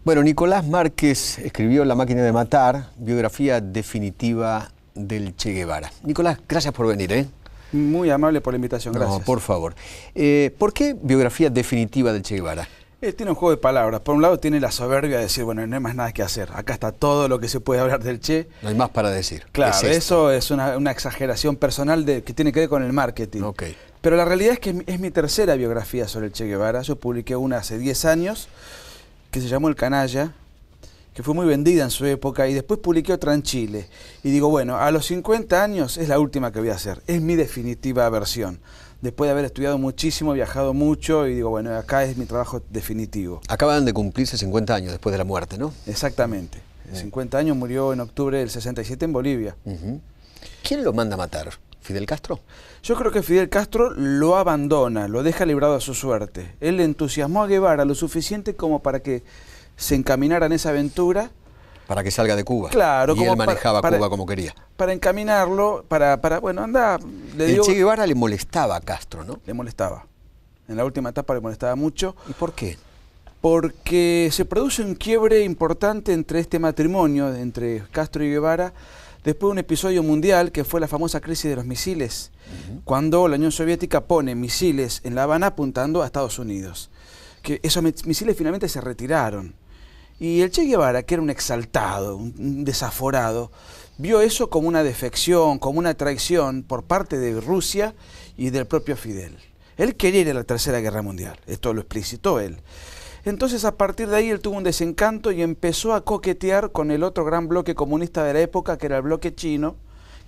Bueno, Nicolás Márquez escribió La máquina de matar, biografía definitiva del Che Guevara. Nicolás, gracias por venir, ¿eh? Muy amable por la invitación, gracias. No, por favor. ¿Por qué biografía definitiva del Che Guevara? Tiene un juego de palabras. Por un lado tiene la soberbia de decir, bueno, no hay más nada que hacer. Acá está todo lo que se puede hablar del Che. No hay más para decir. Claro, eso es una exageración personal que tiene que ver con el marketing. Okay. Pero la realidad es que es mi tercera biografía sobre el Che Guevara. Yo publiqué una hace 10 años, que se llamó El Canalla, que fue muy vendida en su época, y después publiqué otra en Chile. Y digo, bueno, a los 50 años es la última que voy a hacer. Es mi definitiva versión. Después de haber estudiado muchísimo, viajado mucho, y digo, bueno, acá es mi trabajo definitivo. Acaban de cumplirse 50 años después de la muerte, ¿no? Exactamente. 50 años, murió en octubre del 67 en Bolivia. ¿Quién lo manda a matar? ¿Fidel Castro? Yo creo que Fidel Castro lo abandona, lo deja librado a su suerte. Él entusiasmó a Guevara lo suficiente como para que se encaminara en esa aventura. Para que salga de Cuba. Claro. Y como él manejaba Cuba como quería. Para encaminarlo, bueno, anda. El Che Guevara le molestaba a Castro, ¿no? Le molestaba. En la última etapa le molestaba mucho. ¿Y por qué? Porque se produce un quiebre importante entre este matrimonio, entre Castro y Guevara, después de un episodio mundial que fue la famosa crisis de los misiles, cuando la Unión Soviética pone misiles en La Habana apuntando a Estados Unidos. Que esos misiles finalmente se retiraron. Y el Che Guevara, que era un exaltado, un desaforado, vio eso como una defección, como una traición por parte de Rusia y del propio Fidel. Él quería ir a la Tercera Guerra Mundial, esto lo explicitó él. Entonces, a partir de ahí, él tuvo un desencanto y empezó a coquetear con el otro gran bloque comunista de la época, que era el bloque chino,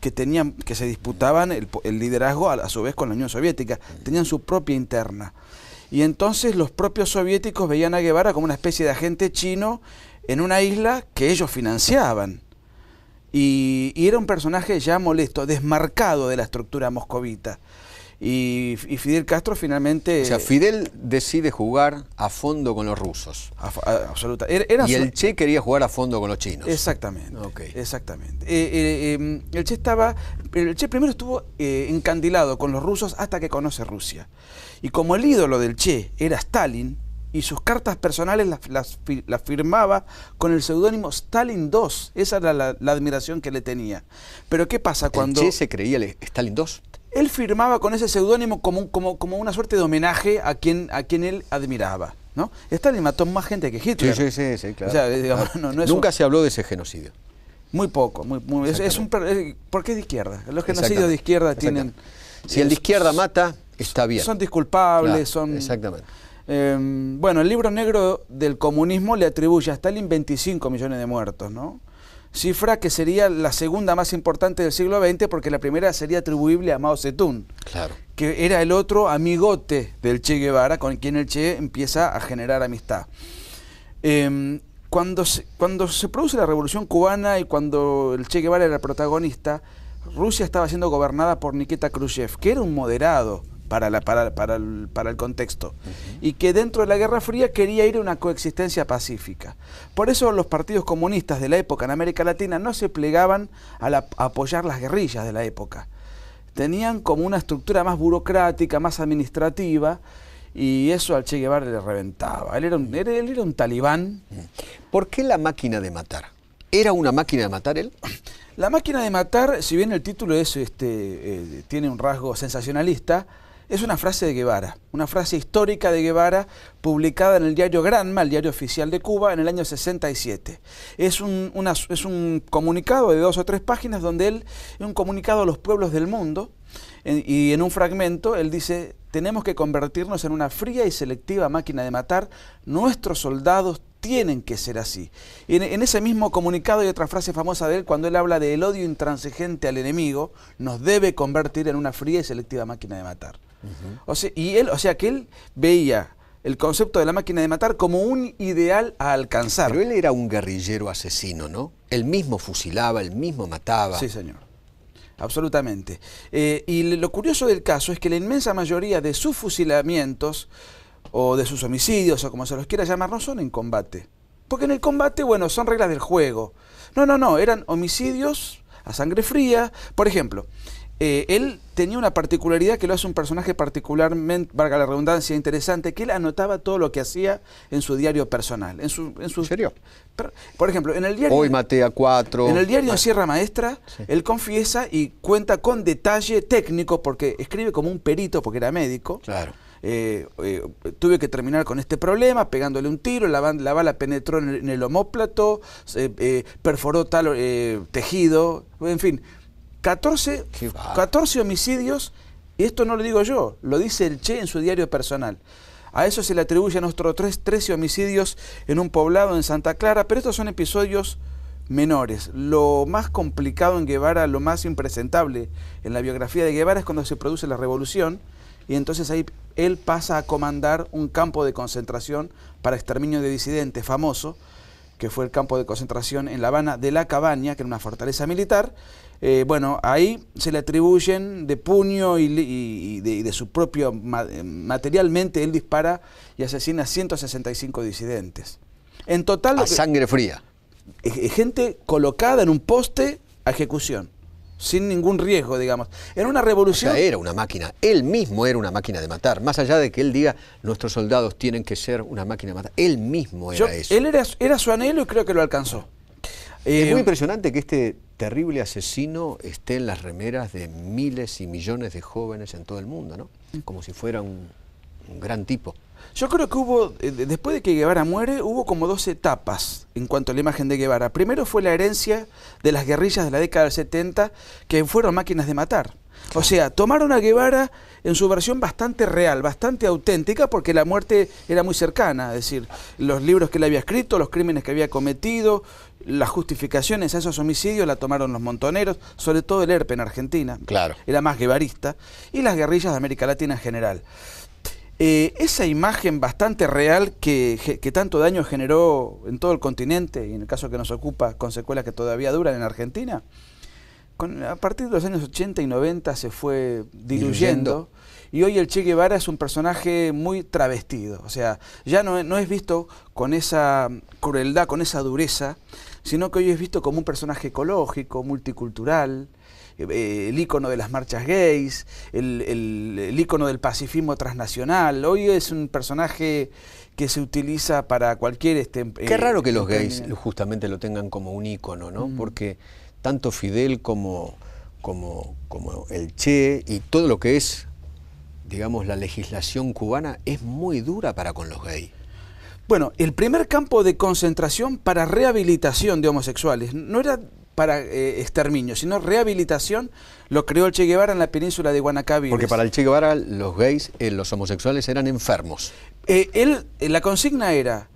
que se disputaban el liderazgo a su vez con la Unión Soviética, tenían su propia interna. Y entonces los propios soviéticos veían a Guevara como una especie de agente chino en una isla que ellos financiaban. Y era un personaje ya molesto, desmarcado de la estructura moscovita. Y Fidel Castro finalmente... O sea, Fidel decide jugar a fondo con los rusos. Absolutamente. Y el Che quería jugar a fondo con los chinos. Exactamente. Okay. Exactamente. El Che primero estuvo encandilado con los rusos hasta que conoce Rusia. Y como el ídolo del Che era Stalin, y sus cartas personales las firmaba con el seudónimo Stalin II. Esa era la admiración que le tenía. Pero ¿qué pasa cuando...? ¿El Che se creía el Stalin II? Él firmaba con ese seudónimo como una suerte de homenaje a quien él admiraba, ¿no? Stalin mató más gente que Hitler. Sí, claro. O sea, digamos, no es nunca se habló de ese genocidio. Muy poco. Porque es de izquierda. Los genocidios de izquierda tienen... Si el de izquierda mata, está bien. Son disculpables, claro, son... Exactamente. Bueno, el libro negro del comunismo le atribuye a Stalin 25 millones de muertos, ¿no? Cifra que sería la segunda más importante del siglo XX, porque la primera sería atribuible a Mao Zedong, claro, que era el otro amigote del Che Guevara, con quien el Che empieza a generar amistad. Cuando se produce la Revolución Cubana y cuando el Che Guevara era el protagonista, Rusia estaba siendo gobernada por Nikita Khrushchev, que era un moderado para el contexto, y que dentro de la Guerra Fría quería ir a una coexistencia pacífica. Por eso los partidos comunistas de la época en América Latina no se plegaban a apoyar las guerrillas de la época. Tenían como una estructura más burocrática, más administrativa, y eso al Che Guevara le reventaba. Él era un talibán. ¿Por qué La máquina de matar? ¿Era una máquina de matar él? La máquina de matar, si bien el título es, tiene un rasgo sensacionalista, es una frase de Guevara, una frase histórica de Guevara publicada en el diario Granma, el diario oficial de Cuba, en el año 67. Es un comunicado de 2 o 3 páginas donde él, es un comunicado a los pueblos del mundo, y en un fragmento él dice: tenemos que convertirnos en una fría y selectiva máquina de matar, nuestros soldados tienen que ser así. Y en ese mismo comunicado hay otra frase famosa de él, cuando él habla del odio intransigente al enemigo, nos debe convertir en una fría y selectiva máquina de matar. O sea que él veía el concepto de la máquina de matar como un ideal a alcanzar. Pero él era un guerrillero asesino, ¿no? Él mismo fusilaba, él mismo mataba. Sí, señor. Absolutamente. Y lo curioso del caso es que la inmensa mayoría de sus fusilamientos o de sus homicidios, o como se los quiera llamar, no son en combate. Porque en el combate, bueno, son reglas del juego. No, eran homicidios a sangre fría. Por ejemplo, él tenía una particularidad que lo hace un personaje particularmente, valga la redundancia, interesante, que él anotaba todo lo que hacía en su diario personal. ¿En serio? Por ejemplo, en el diario... Hoy maté a 4. En el diario en Sierra Maestra, sí, él confiesa y cuenta con detalle técnico, porque escribe como un perito, porque era médico. Claro. Tuve que terminar con este problema, pegándole un tiro, la bala penetró en el omóplato, perforó tal tejido, en fin... 14 homicidios, y esto no lo digo yo, lo dice el Che en su diario personal. A eso se le atribuyen otros 13 homicidios en un poblado en Santa Clara, pero estos son episodios menores. Lo más complicado en Guevara, lo más impresentable en la biografía de Guevara es cuando se produce la revolución, y entonces ahí él pasa a comandar un campo de concentración para exterminio de disidentes famoso, que fue el campo de concentración en La Habana de La Cabaña, que era una fortaleza militar. Bueno, ahí se le atribuyen de puño y de su propio, materialmente él dispara y asesina a 165 disidentes. En total... A sangre fría. Gente colocada en un poste a ejecución, sin ningún riesgo, digamos. En una revolución... O sea, era una máquina, él mismo era una máquina de matar, más allá de que él diga, nuestros soldados tienen que ser una máquina de matar, él mismo era eso. Él era su anhelo y creo que lo alcanzó. Es muy impresionante que este terrible asesino esté en las remeras de miles y millones de jóvenes en todo el mundo, ¿no? Como si fuera un gran tipo. Yo creo que hubo, después de que Guevara muere, hubo como 2 etapas en cuanto a la imagen de Guevara. Primero fue la herencia de las guerrillas de la década del 70, que fueron máquinas de matar. O sea, tomaron a Guevara en su versión bastante real, bastante auténtica, porque la muerte era muy cercana. Es decir, los libros que él había escrito, los crímenes que había cometido, las justificaciones a esos homicidios la tomaron los montoneros, sobre todo el ERP en Argentina. Claro. Era más guevarista, y las guerrillas de América Latina en general. Esa imagen bastante real que tanto daño generó en todo el continente, y en el caso que nos ocupa, con secuelas que todavía duran en Argentina, a partir de los años 80 y 90 se fue diluyendo, y hoy el Che Guevara es un personaje muy travestido. O sea, ya no es visto con esa crueldad, con esa dureza, sino que hoy es visto como un personaje ecológico, multicultural, el ícono de las marchas gays, el ícono del pacifismo transnacional. Hoy es un personaje que se utiliza para cualquier... Qué raro que los gays justamente lo tengan como un ícono, ¿no? Porque tanto Fidel como el Che y todo lo que es, digamos, la legislación cubana es muy dura para con los gays. Bueno, el primer campo de concentración para rehabilitación de homosexuales no era para exterminio, sino rehabilitación, lo creó el Che Guevara en la península de Guanacaví. Porque para el Che Guevara los gays, los homosexuales eran enfermos. La consigna era: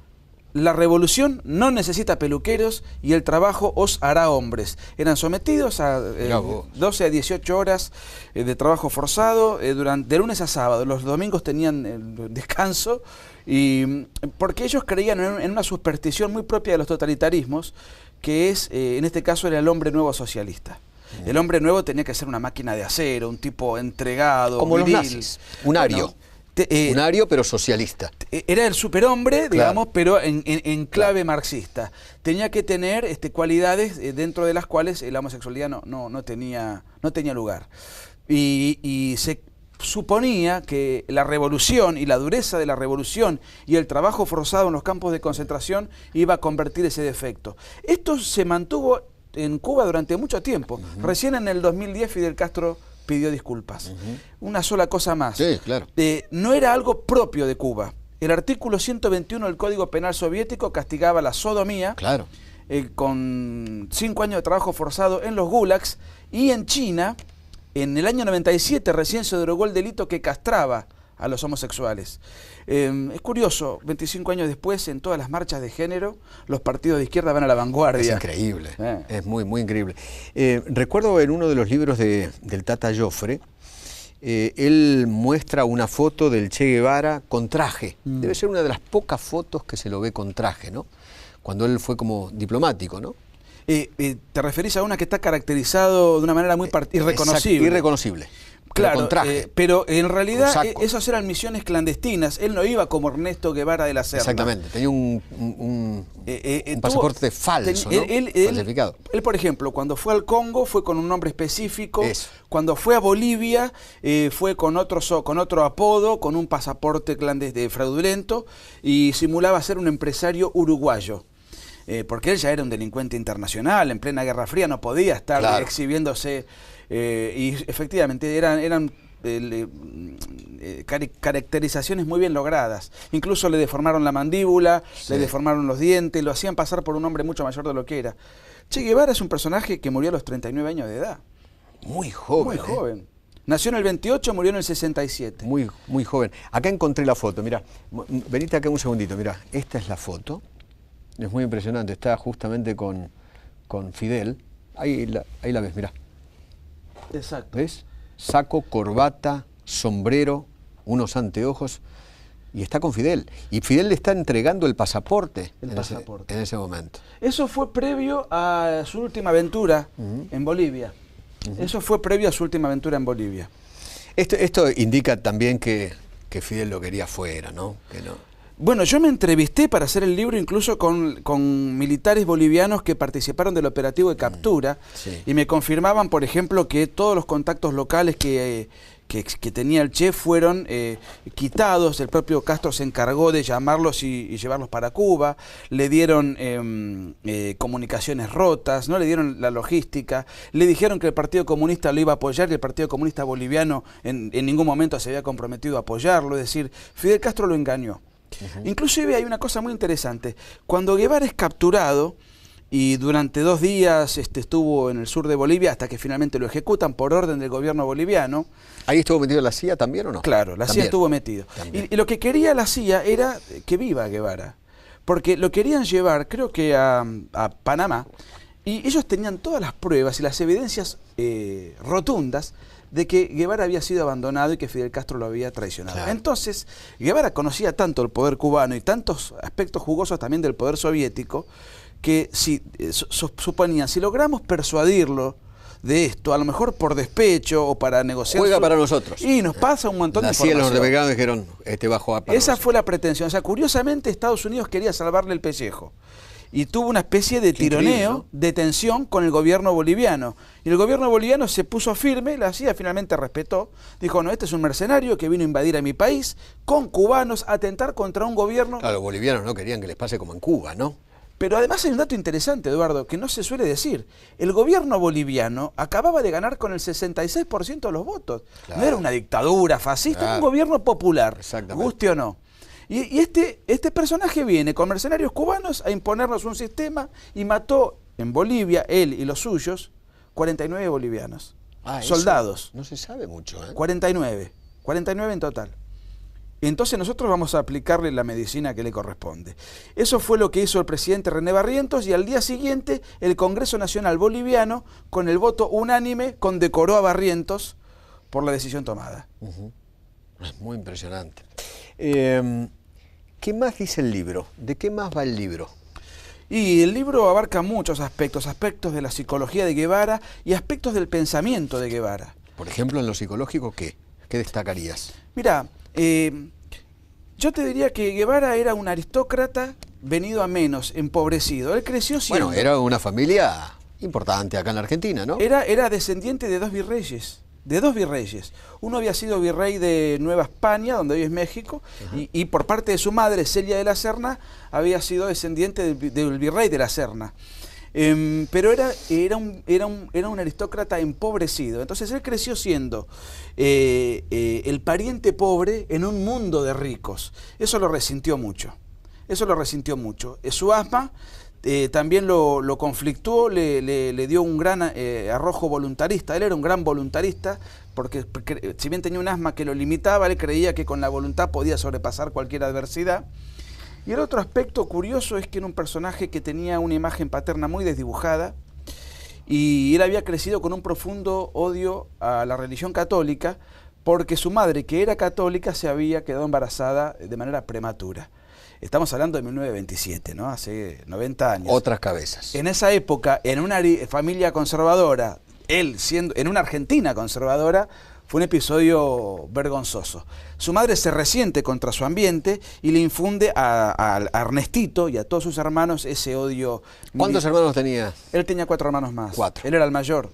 la revolución no necesita peluqueros y el trabajo os hará hombres. Eran sometidos a 12 a 18 horas de trabajo forzado de lunes a sábado. Los domingos tenían descanso, y porque ellos creían en una superstición muy propia de los totalitarismos, que es, en este caso, era el hombre nuevo socialista. El hombre nuevo tenía que ser una máquina de acero, un tipo entregado, como viril, los nazis, un ario. Un ario, pero socialista. Era el superhombre, digamos, claro, pero en clave marxista. Tenía que tener cualidades dentro de las cuales la homosexualidad no tenía lugar. Y se suponía que la revolución y la dureza de la revolución y el trabajo forzado en los campos de concentración iba a convertir ese defecto. Esto se mantuvo en Cuba durante mucho tiempo. Recién en el 2010 Fidel Castro pidió disculpas. Una sola cosa más. Sí, claro. No era algo propio de Cuba. El artículo 121 del Código Penal soviético castigaba la sodomía, claro, con 5 años de trabajo forzado en los gulags, y en China, en el año 97, recién se derogó el delito que castraba a los homosexuales. Es curioso, 25 años después, en todas las marchas de género, los partidos de izquierda van a la vanguardia. Es increíble, es muy, muy increíble. Recuerdo en uno de los libros del Tata Joffre, él muestra una foto del Che Guevara con traje. Debe ser una de las pocas fotos que se lo ve con traje, ¿no? Cuando él fue como diplomático, ¿no? Te referís a una que está caracterizado de una manera muy irreconocible. Exacto, irreconocible. Claro, con traje. pero en realidad saco. esas eran misiones clandestinas. Él no iba como Ernesto Guevara de la Serna. Exactamente, tenía un pasaporte falso, ¿no? Falsificado. Él, por ejemplo, cuando fue al Congo fue con un nombre específico. Eso. Cuando fue a Bolivia fue con otro apodo, con un pasaporte fraudulento, y simulaba ser un empresario uruguayo. Porque él ya era un delincuente internacional, en plena Guerra Fría no podía estar exhibiéndose. Y efectivamente eran caracterizaciones muy bien logradas. Incluso le deformaron la mandíbula, le deformaron los dientes, lo hacían pasar por un hombre mucho mayor de lo que era. Che Guevara es un personaje que murió a los 39 años de edad. Muy joven. Muy joven. Nació en el 28, murió en el 67. Muy, muy joven. Acá encontré la foto, mira, venite acá un segundito, mira, esta es la foto. Es muy impresionante, está justamente con Fidel. Ahí la ves, mira. Exacto. ¿Ves? Saco, corbata, sombrero, unos anteojos, y está con Fidel. Y Fidel le está entregando el pasaporte, en ese momento. Eso fue previo a su última aventura en Bolivia. Eso fue previo a su última aventura en Bolivia. Esto indica también que Fidel lo quería afuera, ¿no? Que no. Bueno, yo me entrevisté para hacer el libro incluso con militares bolivianos que participaron del operativo de captura y me confirmaban, por ejemplo, que todos los contactos locales que tenía el Che fueron quitados. El propio Castro se encargó de llamarlos y llevarlos para Cuba. Le dieron comunicaciones rotas, no le dieron la logística. Le dijeron que el Partido Comunista lo iba a apoyar y el Partido Comunista Boliviano en ningún momento se había comprometido a apoyarlo. Es decir, Fidel Castro lo engañó. Inclusive hay una cosa muy interesante. Cuando Guevara es capturado y durante 2 días estuvo en el sur de Bolivia hasta que finalmente lo ejecutan por orden del gobierno boliviano. ¿Ahí estuvo metido la CIA también o no? Claro, la CIA estuvo metido. Y lo que quería la CIA era que viva Guevara, porque lo querían llevar, creo que a Panamá, y ellos tenían todas las pruebas y las evidencias rotundas de que Guevara había sido abandonado y que Fidel Castro lo había traicionado. Claro. Entonces, Guevara conocía tanto el poder cubano y tantos aspectos jugosos también del poder soviético, que si suponían, si logramos persuadirlo de esto, a lo mejor por despecho o para negociar... Juega para nosotros. Y nos pasa un montón de información. Los norteamericanos dijeron, va a jugar para Esa nosotros. fue la pretensión. O sea, curiosamente Estados Unidos quería salvarle el pellejo. Y tuvo una especie de tironeo, ¿no?, de tensión con el gobierno boliviano. Y el gobierno boliviano se puso firme, la CIA finalmente respetó. Dijo, no, este es un mercenario que vino a invadir a mi país, con cubanos, a atentar contra un gobierno... Claro, los bolivianos no querían que les pase como en Cuba, ¿no? Pero además hay un dato interesante, Eduardo, que no se suele decir. El gobierno boliviano acababa de ganar con el 66% de los votos. Claro. No era una dictadura fascista, era un gobierno popular, guste o no. Y este personaje viene con mercenarios cubanos a imponernos un sistema y mató en Bolivia, él y los suyos, 49 bolivianos. Soldados. No se sabe mucho, ¿eh? 49 en total. Entonces nosotros vamos a aplicarle la medicina que le corresponde. Eso fue lo que hizo el presidente René Barrientos y al día siguiente el Congreso Nacional Boliviano, con el voto unánime, condecoró a Barrientos por la decisión tomada. Es muy impresionante. ¿Qué más dice el libro? ¿De qué más va el libro? Y el libro abarca muchos aspectos, aspectos de la psicología de Guevara y aspectos del pensamiento de Guevara. Por ejemplo, en lo psicológico, ¿qué destacarías? Mira, yo te diría que Guevara era un aristócrata venido a menos, empobrecido. Él creció siendo... Bueno, era una familia importante acá en la Argentina, ¿no? Era descendiente de 2 virreyes. De 2 virreyes. Uno había sido virrey de Nueva España, donde hoy es México, y por parte de su madre, Celia de la Serna, había sido descendiente del virrey de la Serna. Pero era un aristócrata empobrecido. Entonces él creció siendo el pariente pobre en un mundo de ricos. Eso lo resintió mucho. Su asma también lo conflictuó, le dio un gran arrojo voluntarista. Él era un gran voluntarista porque si bien tenía un asma que lo limitaba, él creía que con la voluntad podía sobrepasar cualquier adversidad. Y el otro aspecto curioso es que era un personaje que tenía una imagen paterna muy desdibujada y él había crecido con un profundo odio a la religión católica porque su madre, que era católica, se había quedado embarazada de manera prematura. Estamos hablando de 1927, ¿no? Hace 90 años. Otras cabezas. En esa época, en una familia conservadora, él siendo en una Argentina conservadora, Fue un episodio vergonzoso. Su madre se resiente contra su ambiente y le infunde a Ernestito y a todos sus hermanos ese odio. ¿Cuántos hermanos tenía? Él tenía 4 hermanos más. 4. Él era el mayor.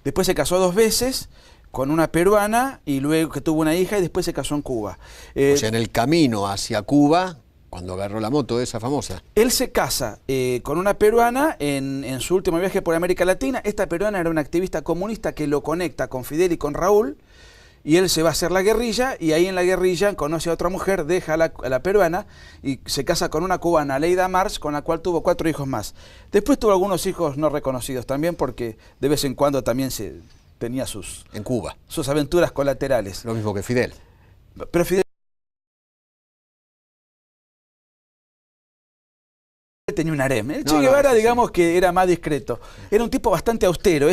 Después se casó 2 veces con una peruana y luego que tuvo una hija y después se casó en Cuba. O sea, en el camino hacia Cuba, cuando agarró la moto esa famosa. Él se casa con una peruana en su último viaje por América Latina. Esta peruana era una activista comunista que lo conecta con Fidel y con Raúl. Y él se va a hacer la guerrilla y ahí en la guerrilla conoce a otra mujer, deja a la peruana y se casa con una cubana, Leida Marx, con la cual tuvo 4 hijos más. Después tuvo algunos hijos no reconocidos también porque de vez en cuando también tenía en Cuba. Sus aventuras colaterales. Lo mismo que Fidel. Pero Fidel tenía un harem. El Che Guevara, digamos que era más discreto. Era un tipo bastante austero.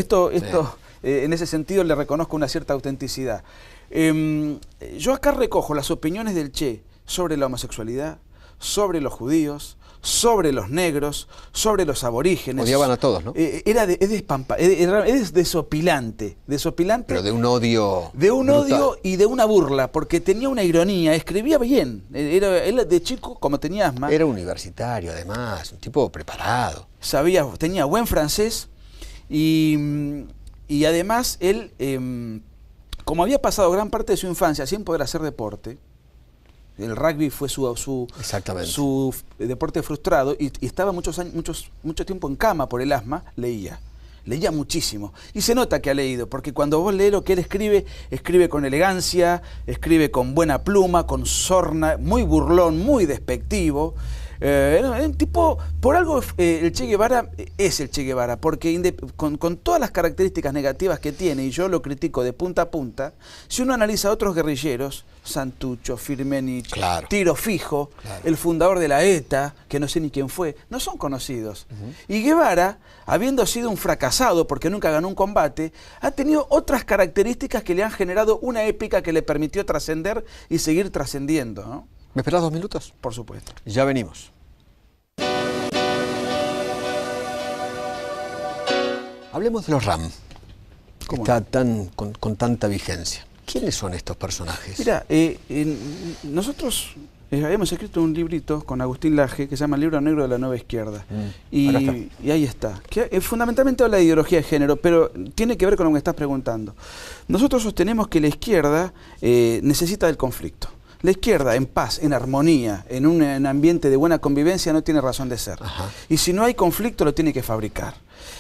En ese sentido le reconozco una cierta autenticidad. Yo acá recojo las opiniones del Che sobre la homosexualidad, sobre los judíos, sobre los negros, sobre los aborígenes. Odiaban a todos, ¿no? Es desopilante. Pero de un odio. De un brutal. odio y de una burla, porque tenía una ironía, escribía bien. Él de chico, como tenía asma. Era universitario, además, un tipo preparado. Tenía buen francés y además él, como había pasado gran parte de su infancia sin poder hacer deporte, el rugby fue su deporte frustrado y estaba mucho tiempo en cama por el asma, leía muchísimo. Y se nota que ha leído, porque cuando vos lees lo que él escribe, escribe con elegancia, escribe con buena pluma, con sorna, muy burlón, muy despectivo. Un tipo, por algo el Che Guevara es el Che Guevara, porque con todas las características negativas que tiene, y yo lo critico de punta a punta, si uno analiza a otros guerrilleros, Santucho, Firmenich, claro, Tiro Fijo, claro, el fundador de la ETA, que no sé ni quién fue, no son conocidos. Y Guevara, habiendo sido un fracasado porque nunca ganó un combate, ha tenido otras características que le han generado una épica que le permitió trascender y seguir trascendiendo, ¿no? ¿Me esperás 2 minutos? Por supuesto. Ya venimos. Hablemos de los RAM, que está con tanta vigencia. ¿Quiénes son estos personajes? Mira, nosotros habíamos escrito un librito con Agustín Laje que se llama El libro negro de la nueva izquierda. Y ahí está. Que, fundamentalmente habla de ideología de género, pero tiene que ver con lo que me estás preguntando. Nosotros sostenemos que la izquierda necesita del conflicto. La izquierda, en paz, en armonía, en un ambiente de buena convivencia, no tiene razón de ser. Ajá. Y si no hay conflicto, lo tiene que fabricar.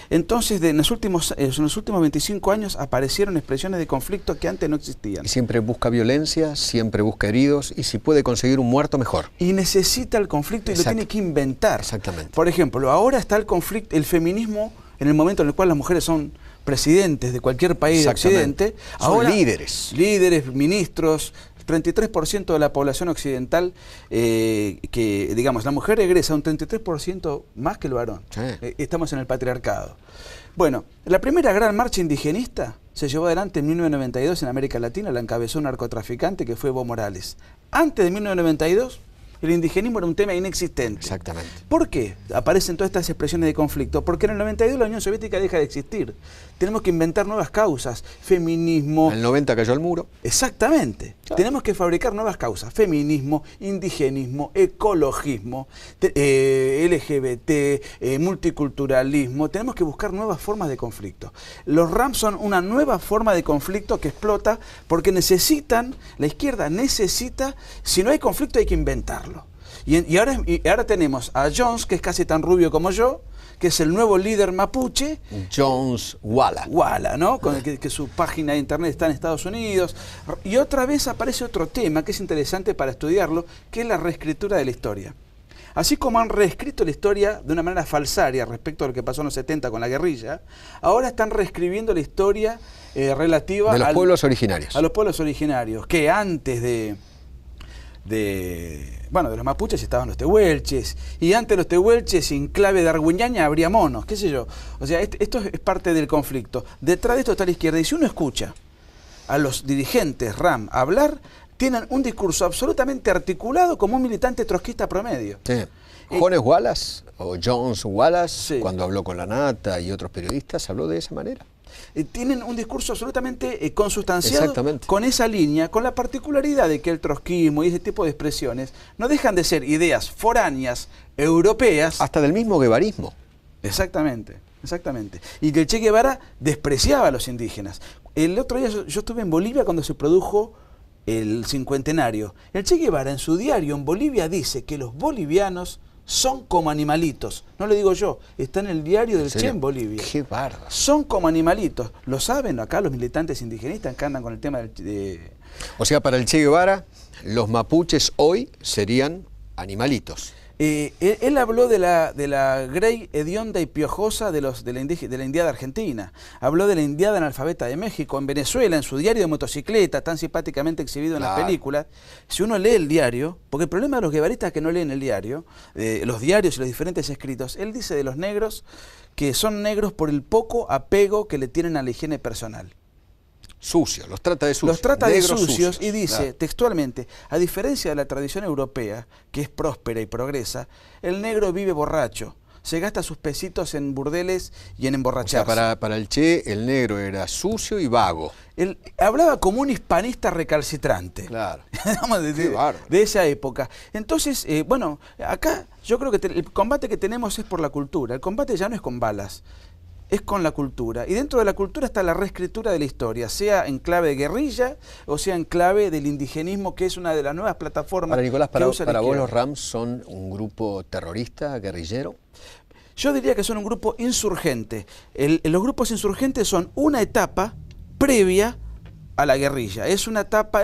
Entonces, en los últimos 25 años aparecieron expresiones de conflicto que antes no existían. Y siempre busca violencia, siempre busca heridos, y si puede conseguir un muerto, mejor. Y necesita el conflicto y lo tiene que inventar. Exactamente. Por ejemplo, ahora está el conflicto, el feminismo, en el momento en el cual las mujeres son presidentes de cualquier país de Occidente. Son líderes. Líderes, ministros. 33% de la población occidental, digamos, la mujer egresa un 33% más que el varón. Sí. Estamos en el patriarcado. Bueno, la primera gran marcha indigenista se llevó adelante en 1992 en América Latina, la encabezó un narcotraficante que fue Evo Morales. Antes de 1992, el indigenismo era un tema inexistente. Exactamente. ¿Por qué aparecen todas estas expresiones de conflicto? Porque en el 92 la Unión Soviética deja de existir. Tenemos que inventar nuevas causas. Feminismo. En el 90 cayó el muro. Exactamente. Claro. Tenemos que fabricar nuevas causas. Feminismo, indigenismo, ecologismo, LGBT, multiculturalismo. Tenemos que buscar nuevas formas de conflicto. Los RAM son una nueva forma de conflicto que explota porque la izquierda necesita, si no hay conflicto hay que inventarlo. Y ahora tenemos a Jones, que es casi tan rubio como yo, que es el nuevo líder mapuche. Jones Walla. Walla, ¿no? Que su página de internet está en Estados Unidos. Y otra vez aparece otro tema que es interesante para estudiarlo, que es la reescritura de la historia. Así como han reescrito la historia de una manera falsaria respecto a lo que pasó en los 70 con la guerrilla, ahora están reescribiendo la historia relativa de los pueblos originarios. A los pueblos originarios, que antes de los mapuches estaban los tehuelches, y antes de los tehuelches, en clave darwiniana, habría monos, qué sé yo. O sea, esto es parte del conflicto. Detrás de esto está la izquierda, y si uno escucha a los dirigentes RAM hablar, tienen un discurso absolutamente articulado como un militante trotskista promedio. Sí. Jones Wallace, cuando habló con La Nata y otros periodistas, habló de esa manera. tienen un discurso absolutamente consustanciado con esa línea, con la particularidad de que el trotskismo y ese tipo de expresiones no dejan de ser ideas foráneas, europeas. Hasta del mismo guevarismo. Exactamente, exactamente. Y que el Che Guevara despreciaba a los indígenas. El otro día yo estuve en Bolivia cuando se produjo el cincuentenario. El Che Guevara en su diario en Bolivia dice que los bolivianos son como animalitos. No lo digo yo, está en el diario del Che en Bolivia. Qué bárbaro. Son como animalitos. Lo saben acá los militantes indigenistas que andan con el tema O sea, para el Che Guevara, los mapuches hoy serían animalitos. Él habló de la grey hedionda y piojosa de la indiada argentina. Habló de la indiada analfabeta de México. En Venezuela, en su diario de motocicleta, tan simpáticamente exhibido en las películas, si uno lee el diario, porque el problema de los guevaristas es que no leen el diario, los diarios y los diferentes escritos, él dice de los negros que son negros por el poco apego que le tienen a la higiene personal. Sucios, los trata de sucios. Los trata de sucios y dice textualmente, a diferencia de la tradición europea, que es próspera y progresa, el negro vive borracho, se gasta sus pesitos en burdeles y en emborracharse. O sea, para el Che, el negro era sucio y vago. Él hablaba como un hispanista recalcitrante. Claro. de esa época. Entonces, bueno, acá yo creo que el combate que tenemos es por la cultura. El combate ya no es con balas, es con la cultura. Y dentro de la cultura está la reescritura de la historia, sea en clave de guerrilla o sea en clave del indigenismo, que es una de las nuevas plataformas. Ahora, Nicolás, para vos los Rams son un grupo terrorista, guerrillero. Yo diría que son un grupo insurgente. Los grupos insurgentes son una etapa previa a la guerrilla. Es una etapa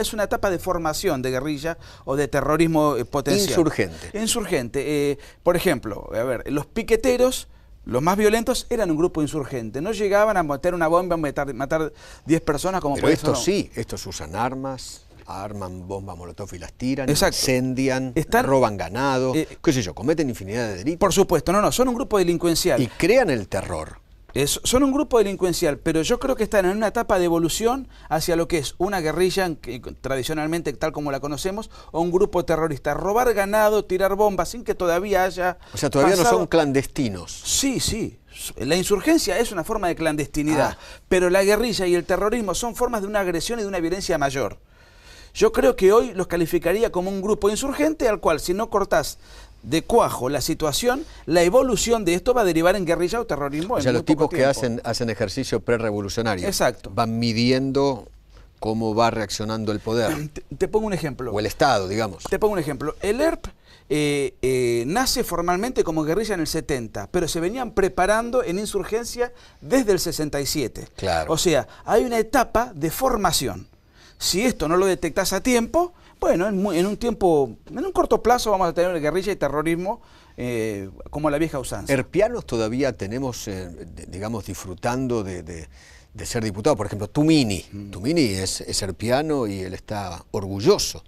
de formación de guerrilla o de terrorismo potencial. Insurgente. Insurgente. Por ejemplo, a ver, los piqueteros, los más violentos, eran un grupo insurgente. No llegaban a meter una bomba, a matar 10 personas como... Pero estos sí, estos usan armas, arman bombas molotov y las tiran, exacto, incendian, roban ganado, qué sé yo, cometen infinidad de delitos. Por supuesto, no, son un grupo delincuencial. Y crean el terror. Son un grupo delincuencial, pero yo creo que están en una etapa de evolución hacia lo que es una guerrilla, tradicionalmente tal como la conocemos, o un grupo terrorista. Robar ganado, tirar bombas, sin que todavía haya... O sea, todavía no son clandestinos. Sí, sí. La insurgencia es una forma de clandestinidad, pero la guerrilla y el terrorismo son formas de una agresión y de una violencia mayor. Yo creo que hoy los calificaría como un grupo insurgente al cual, si no cortás de cuajo la situación, la evolución de esto va a derivar en guerrilla o terrorismo. O sea, los tipos que hacen ejercicio prerevolucionario. Exacto. Van midiendo cómo va reaccionando el poder. Te pongo un ejemplo. O el Estado, digamos. Te pongo un ejemplo. El ERP nace formalmente como guerrilla en el 70, pero se venían preparando en insurgencia desde el 67. Claro. O sea, hay una etapa de formación. Si esto no lo detectás a tiempo, bueno, en un corto plazo vamos a tener guerrilla y terrorismo como la vieja usanza. ¿Erpianos todavía tenemos, digamos, disfrutando de ser diputado? Por ejemplo, Tumini. Tumini es erpiano y él está orgulloso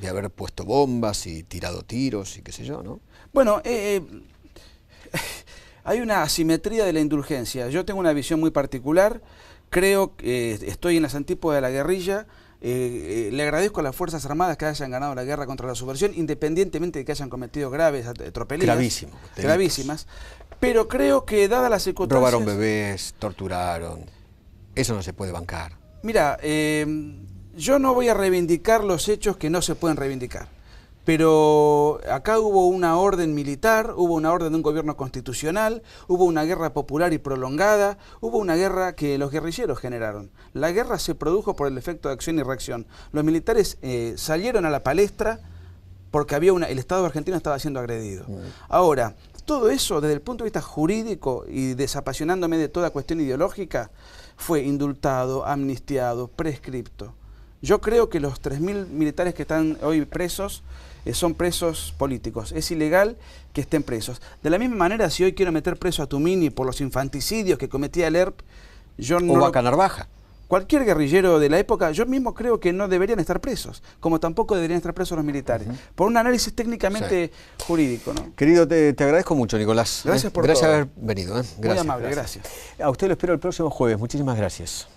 de haber puesto bombas y tirado tiros y qué sé yo, ¿no? Bueno, hay una asimetría de la indulgencia. Yo tengo una visión muy particular. Creo que estoy en las antípodas de la guerrilla. Le agradezco a las Fuerzas Armadas que hayan ganado la guerra contra la subversión, independientemente de que hayan cometido graves tropelías. Gravísimas. Pero creo que, dadas las circunstancias... Robaron bebés, torturaron. Eso no se puede bancar. Mira, yo no voy a reivindicar los hechos que no se pueden reivindicar. Pero acá hubo una orden militar, hubo una orden de un gobierno constitucional, hubo una guerra popular y prolongada, hubo una guerra que los guerrilleros generaron. La guerra se produjo por el efecto de acción y reacción. Los militares salieron a la palestra porque el Estado argentino estaba siendo agredido. Ahora, todo eso desde el punto de vista jurídico y desapasionándome de toda cuestión ideológica, fue indultado, amnistiado, prescripto. Yo creo que los 3.000 militares que están hoy presos son presos políticos. Es ilegal que estén presos. De la misma manera, si hoy quiero meter preso a Tumini por los infanticidios que cometía el ERP, yo no... O Vaca Narvaja. Cualquier guerrillero de la época, yo mismo creo que no deberían estar presos, como tampoco deberían estar presos los militares, por un análisis técnicamente jurídico, ¿no? Querido, te agradezco mucho, Nicolás. Gracias por todo. Gracias por haber venido. Gracias. Muy amable, gracias. A usted lo espero el próximo jueves. Muchísimas gracias.